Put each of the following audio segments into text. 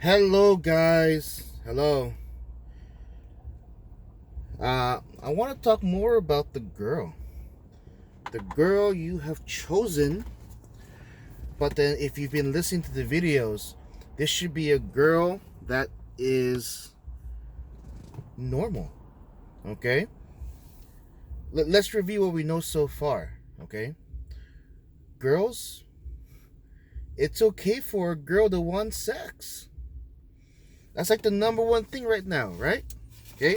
Hello, guys. Hello. I want to talk more about the girl. The girl you have chosen. But then, if you've been listening to the videos, this should be a girl that is normal. Okay? Let's review what we know so far. Okay? Girls, it's okay for a girl to want sex. That's like the number one thing right now, right? Okay?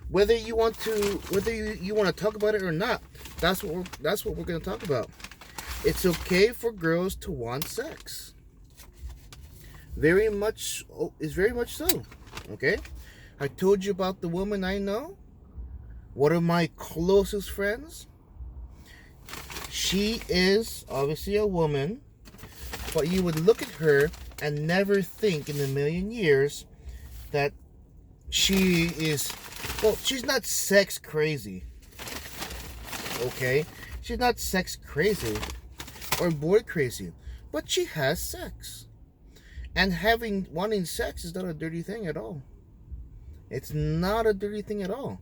Whether you want to talk about it or not, that's what we're going to talk about. It's okay for girls to want sex. Very much, it's very much so. Okay? I told you about the woman I know. One of my closest friends. She is obviously a woman, but you would look at her and never think in a million years that she is, well, she's not sex crazy. Okay? She's not sex crazy or boy crazy, but she has sex. And wanting sex is not a dirty thing at all. It's not a dirty thing at all.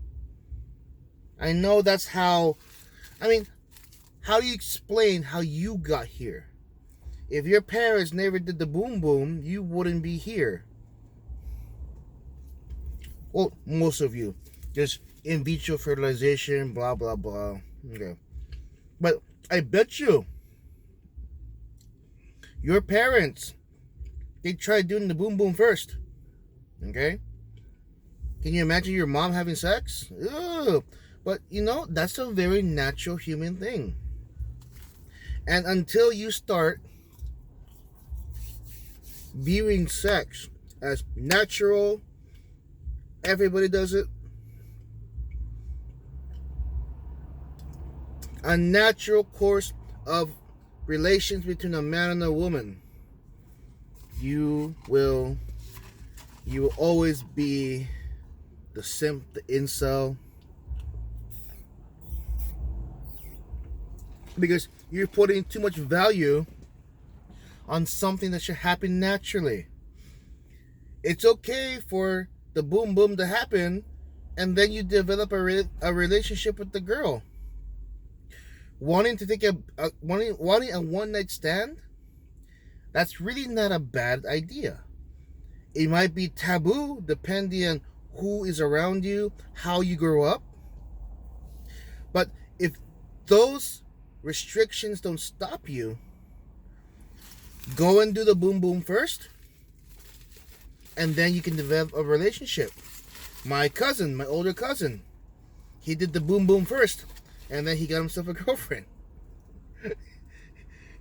I know that's how, how do you explain how you got here? If your parents never did the boom boom, you wouldn't be here. Well, most of you. Just in vitro fertilization, blah, blah, blah. Okay. But I bet you, your parents, they tried doing the boom boom first. Okay? Can you imagine your mom having sex? Ugh. But, that's a very natural human thing. And until you start viewing sex as natural, everybody does it, a natural course of relations between a man and a woman, you will always be the simp, the incel, because you're putting too much value on something that should happen naturally. It's okay for the boom boom to happen, and then you develop a relationship with the girl. Wanting to take wanting a one night stand, that's really not a bad idea. It might be taboo depending on who is around you, how you grow up. But if those restrictions don't stop you, go and do the boom boom first, and then you can develop a relationship. My older cousin, he did the boom boom first, and then he got himself a girlfriend.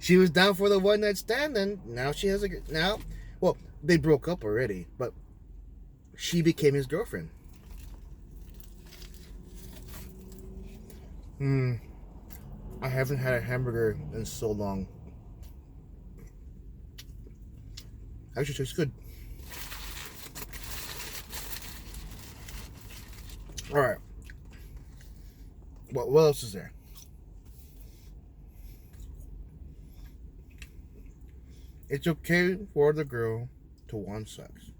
She was down for the one night stand, and now she has well, they broke up already, but she became his girlfriend. I haven't had a hamburger in so long. Actually, tastes good. All right. What else is there? It's okay for the girl to want sex.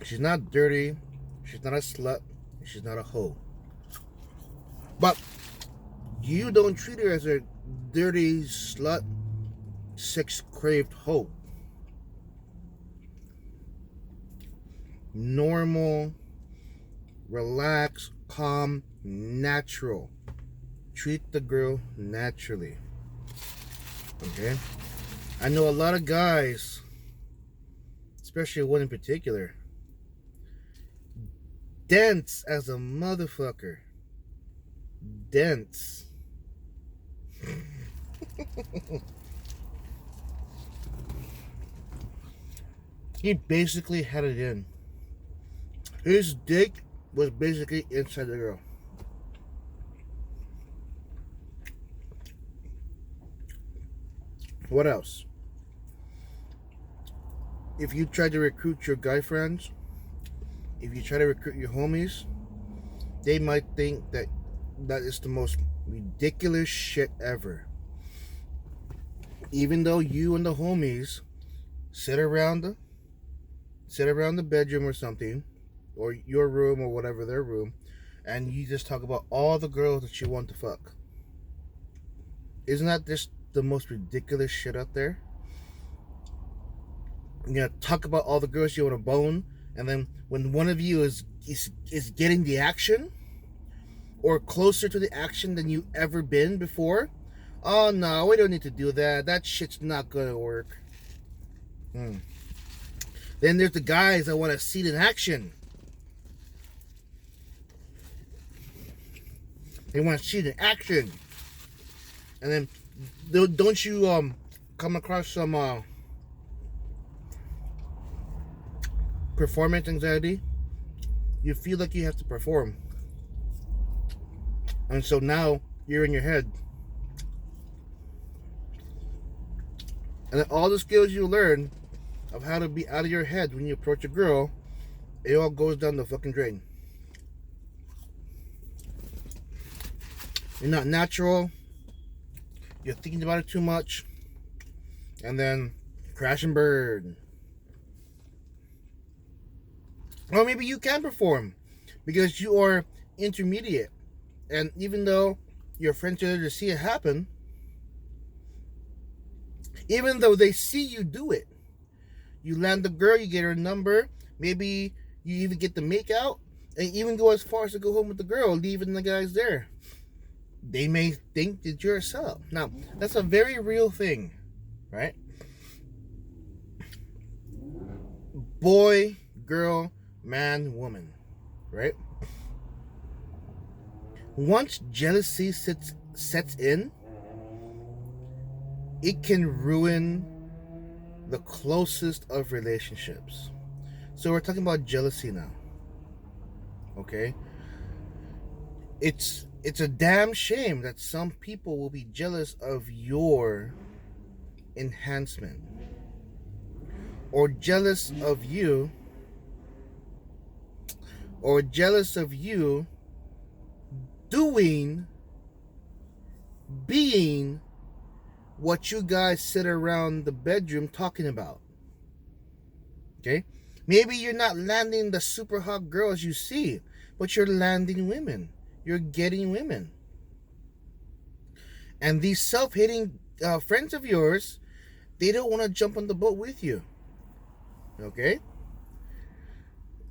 She's not dirty. She's not a slut. She's not a hoe. But you don't treat her as a dirty slut, sex-craved hoe. Normal, relax, calm, natural. Treat the girl naturally. Okay? I know a lot of guys, especially one in particular, dense as a motherfucker. Dense. He basically had it in. His dick was basically inside the girl. What else? If you try to recruit your guy friends, if you try to recruit your homies, they might think that is the most ridiculous shit ever. Even though you and the homies sit around sit around the bedroom or something, or your room or whatever, their room, and you just talk about all the girls that you want to fuck. Isn't that just the most ridiculous shit out there? You know, talk about all the girls you want to bone, and then when one of you is getting the action, or closer to the action than you ever been before, oh no, we don't need to do that. That shit's not gonna work. Then there's the guys that want to see it in action. They want to see it in action. And then don't you come across some performance anxiety? You feel like you have to perform. And so now you're in your head. And then all the skills you learn of how to be out of your head when you approach a girl, it all goes down the fucking drain. You're not natural. You're thinking about it too much. And then crash and burn. Or maybe you can perform because you are intermediate. And even though your friends are there to see it happen, even though they see you do it, you land the girl, you get her number, maybe you even get the make out, and even go as far as to go home with the girl, leaving the guys there. They may think that you're a sub. Now, that's a very real thing, right? Boy, girl, man, woman, right? Once jealousy sets in, it can ruin the closest of relationships. So we're talking about jealousy now. Okay? It's a damn shame that some people will be jealous of your enhancement, or jealous of you, being what you guys sit around the bedroom talking about. Okay? Maybe you're not landing the super hot girls you see, but you're landing women. You're getting women. And these self-hating friends of yours, they don't want to jump on the boat with you. Okay?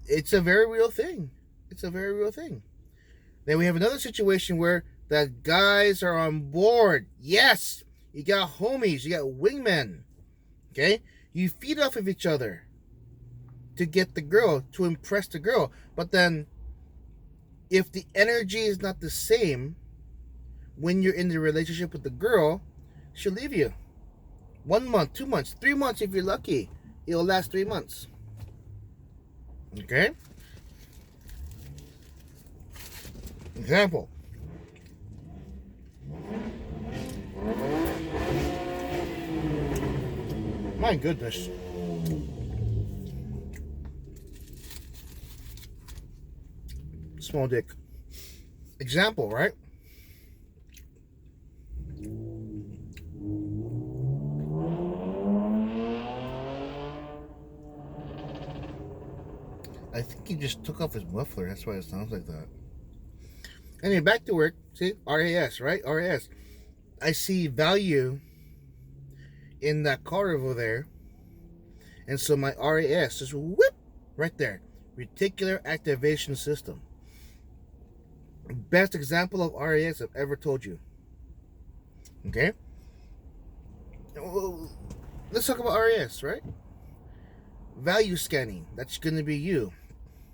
It's a very real thing. Then we have another situation where the guys are on board. Yes, you got homies, you got wingmen. Okay? You feed off of each other to get the girl, to impress the girl. But then, if the energy is not the same when you're in the relationship with the girl, she'll leave you. 1 month, 2 months, 3 months if you're lucky. It'll last 3 months. Okay? Example. My goodness. Small dick. Example, right? I think he just took off his muffler. That's why it sounds like that. Anyway, back to work. See? RAS, right? RAS. I see value in that car over there. And so my RAS just whip right there. Reticular activation system. Best example of RAS I've ever told you. Okay? Well, let's talk about RAS, right? Value scanning. That's going to be you.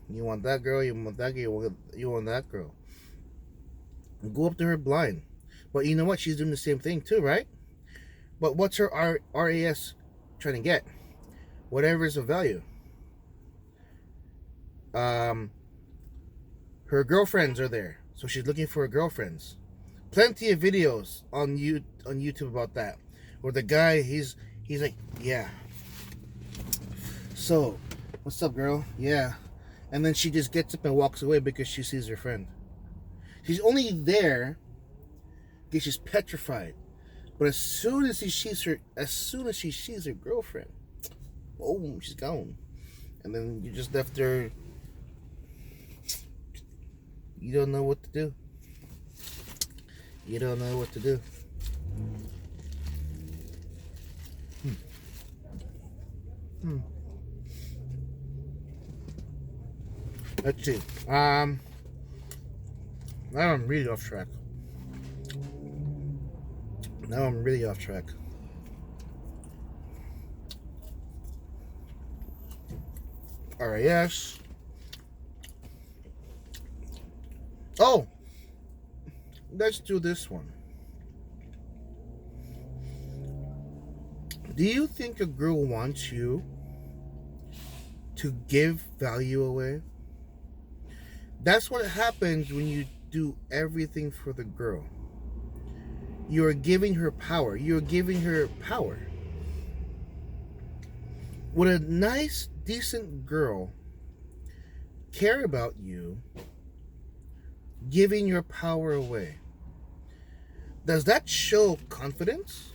You want that girl, you want that girl, you want that girl. Go up to her blind. But you know what? She's doing the same thing too, right? But what's her RAS trying to get? Whatever is of value. Her girlfriends are there. So she's looking for her girlfriends. Plenty of videos on YouTube about that. Where the guy, he's like, yeah. So, what's up, girl? Yeah. And then she just gets up and walks away because she sees her friend. She's only there because she's petrified. But as soon as she sees her girlfriend, oh, she's gone. and then you just left there. You don't know what to do. You don't know what to do. Hmm. Let's see. Now I'm really off track. Now I'm really off track. Alright, yes. Oh! Let's do this one. Do you think a girl wants you to give value away? That's what happens when you do everything for the girl. You're giving her power. You're giving her power. Would a nice, decent girl care about you giving your power away? Does that show confidence?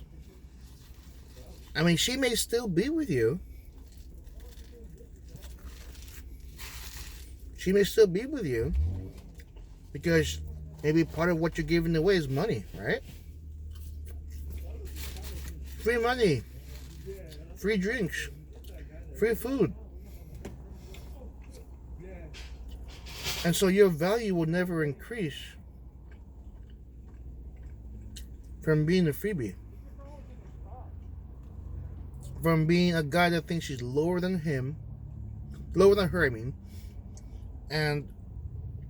I mean, she may still be with you. She may still be with you because maybe part of what you're giving away is money, right? Free money, free drinks, free food. And so your value will never increase from being a freebie. From being a guy that thinks she's lower than him, lower than her, I mean, and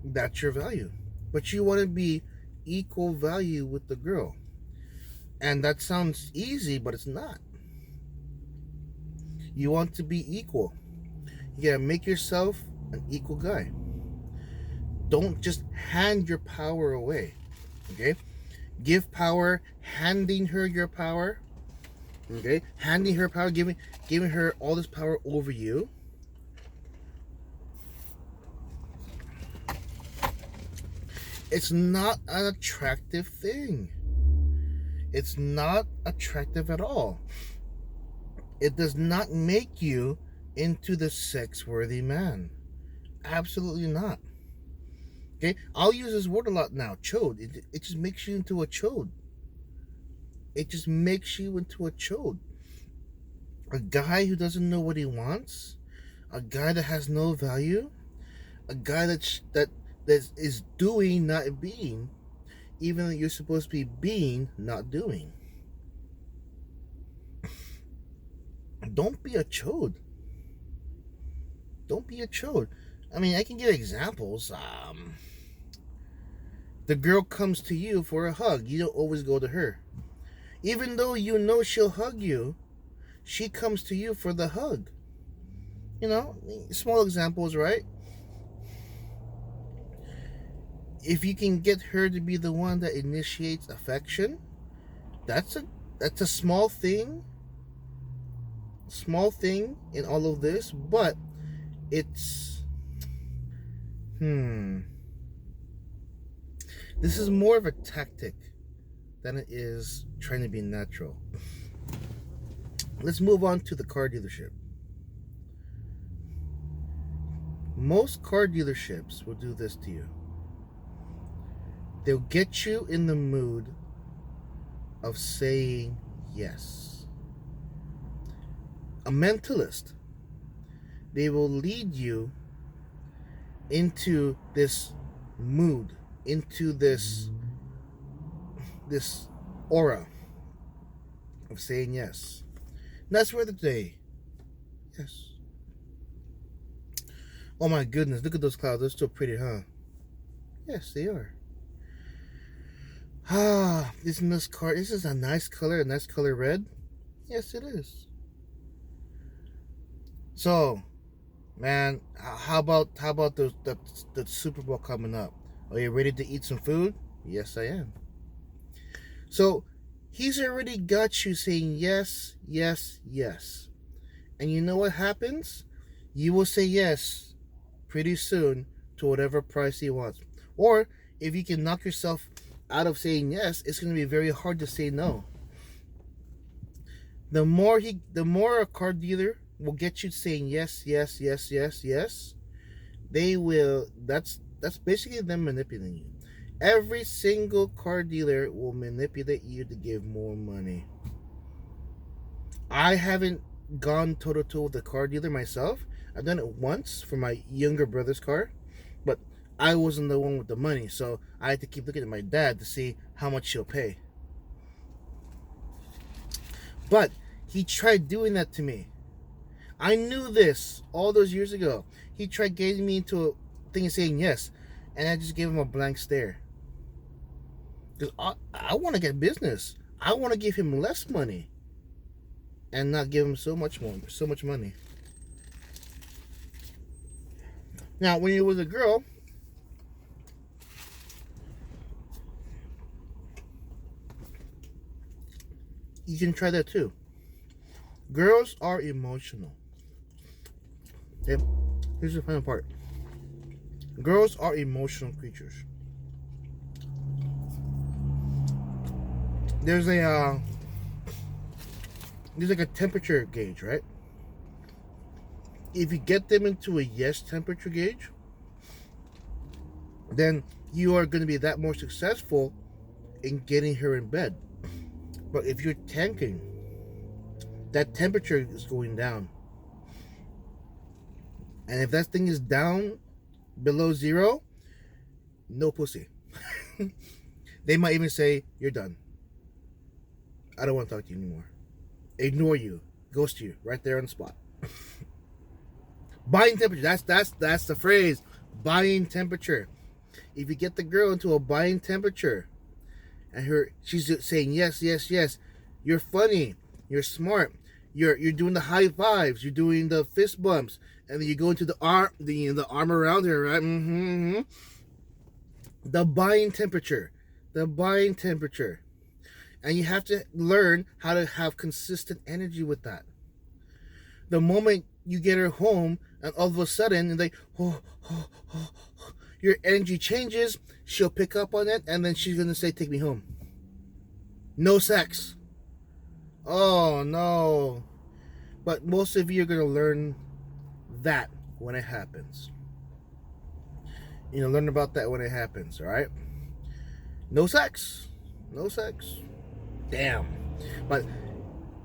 that's your value. But you want to be equal value with the girl. And that sounds easy, but it's not. You want to be equal. You gotta make yourself an equal guy. Don't just hand your power away. Okay? Give power, handing her your power. Okay? Handing her power, giving her all this power over you. It's not an attractive thing. It's not attractive at all. It does not make you into the sex-worthy man. Absolutely not. Okay? I'll use this word a lot now. Chode. It just makes you into a chode. It just makes you into a chode. A guy who doesn't know what he wants. A guy that has no value. A guy that is doing, not being. Even though you're supposed to be being, not doing. Don't be a chode. Don't be a chode. I mean, I can give examples. The girl comes to you for a hug. You don't always go to her. Even though you know she'll hug you, she comes to you for the hug. You know, small examples, right? If you can get her to be the one that initiates affection, that's a small thing. Small thing in all of this, but it's this is more of a tactic than it is trying to be natural. Let's move on to the car dealership. Most car dealerships will do this to you. They'll get you in the mood of saying yes. A mentalist. They will lead you into this mood, into this aura of saying yes. And that's where the day. Yes. Oh my goodness, look at those clouds. They're so pretty, huh? Yes, they are. Isn't this car? This is a nice color red. Yes, it is. So, man, how about the Super Bowl coming up? Are you ready to eat some food? Yes, I am. So, he's already got you saying yes, yes, yes. And you know what happens? You will say yes pretty soon to whatever price he wants. Or, if you can knock yourself out of saying yes, it's going to be very hard to say no. The more a car dealer will get you saying yes, yes, yes, yes, yes, they will. That's basically them manipulating you. Every single car dealer will manipulate you to give more money. I haven't gone toe to toe with the car dealer myself. I've done it once for my younger brother's car, but I wasn't the one with the money, so I had to keep looking at my dad to see how much he'll pay. But he tried doing that to me. I knew this all those years ago. He tried getting me into a thing and saying yes, and I just gave him a blank stare. Because I want to get business. I want to give him less money and not give him so much money. Now, when you're with a girl, you can try that too. Girls are emotional. Yep. Here's the final part. Girls are emotional creatures. There's like a temperature gauge, right? If you get them into a yes temperature gauge, then you are going to be that more successful in getting her in bed. But if you're tanking, that temperature is going down. And if that thing is down below 0, no pussy. They might even say, you're done. I don't want to talk to you anymore. Ignore you. Ghost you right there on the spot. Buying temperature. That's the phrase. Buying temperature. If you get the girl into a buying temperature and she's saying yes, yes, yes, you're funny, you're smart, you're doing the high fives, you're doing the fist bumps, and then you go into the arm around her, right? Mm-hmm. The buying temperature. And you have to learn how to have consistent energy with that. The moment you get her home and all of a sudden your energy changes, she'll pick up on it and then she's going to say, take me home. No sex. Oh, no. But most of you are going to learn that when it happens. Learn about that when it happens, all right? No sex. Damn. But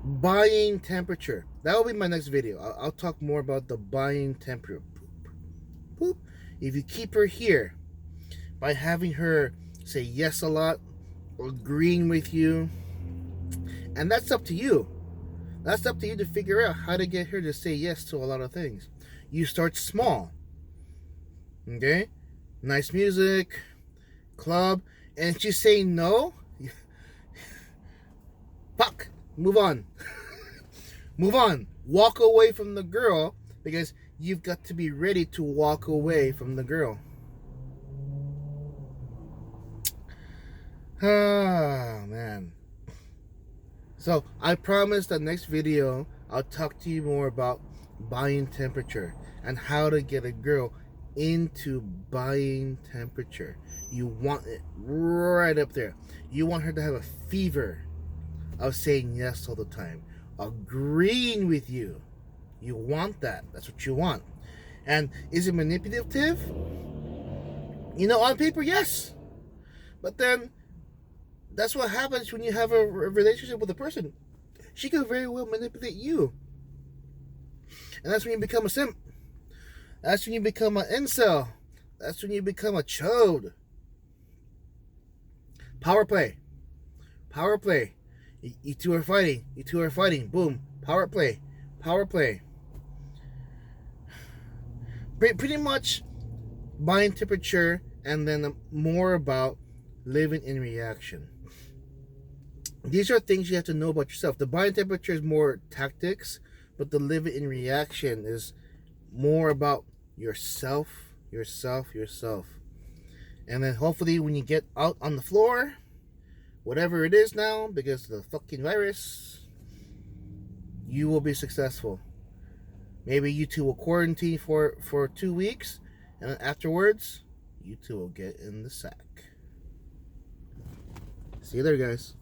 buying temperature. That will be my next video. I'll talk more about the buying temperature. Poop. If you keep her here by having her say yes a lot or agreeing with you, and that's up to you. That's up to you to figure out how to get her to say yes to a lot of things. You start small. Okay? Nice music, club, and she's saying no. Fuck. Move on. Move on. Walk away from the girl because you've got to be ready to walk away from the girl. Ah, man. So, I promise that next video, I'll talk to you more about buying temperature and how to get a girl into buying temperature. You want it right up there. You want her to have a fever of saying yes all the time, agreeing with you. You want that. That's what you want. And is it manipulative? On paper, yes. But then, that's what happens when you have a relationship with a person. She could very well manipulate you. And that's when you become a simp. That's when you become an incel. That's when you become a chode. Power play. You two are fighting. Boom. Power play. Pretty much buying temperature and then more about living in reaction. These are things you have to know about yourself. The buying temperature is more tactics, but the living in reaction is more about yourself. And then hopefully when you get out on the floor, whatever it is now, because of the fucking virus, you will be successful. Maybe you two will quarantine for 2 weeks, and then afterwards, you two will get in the sack. See you there, guys.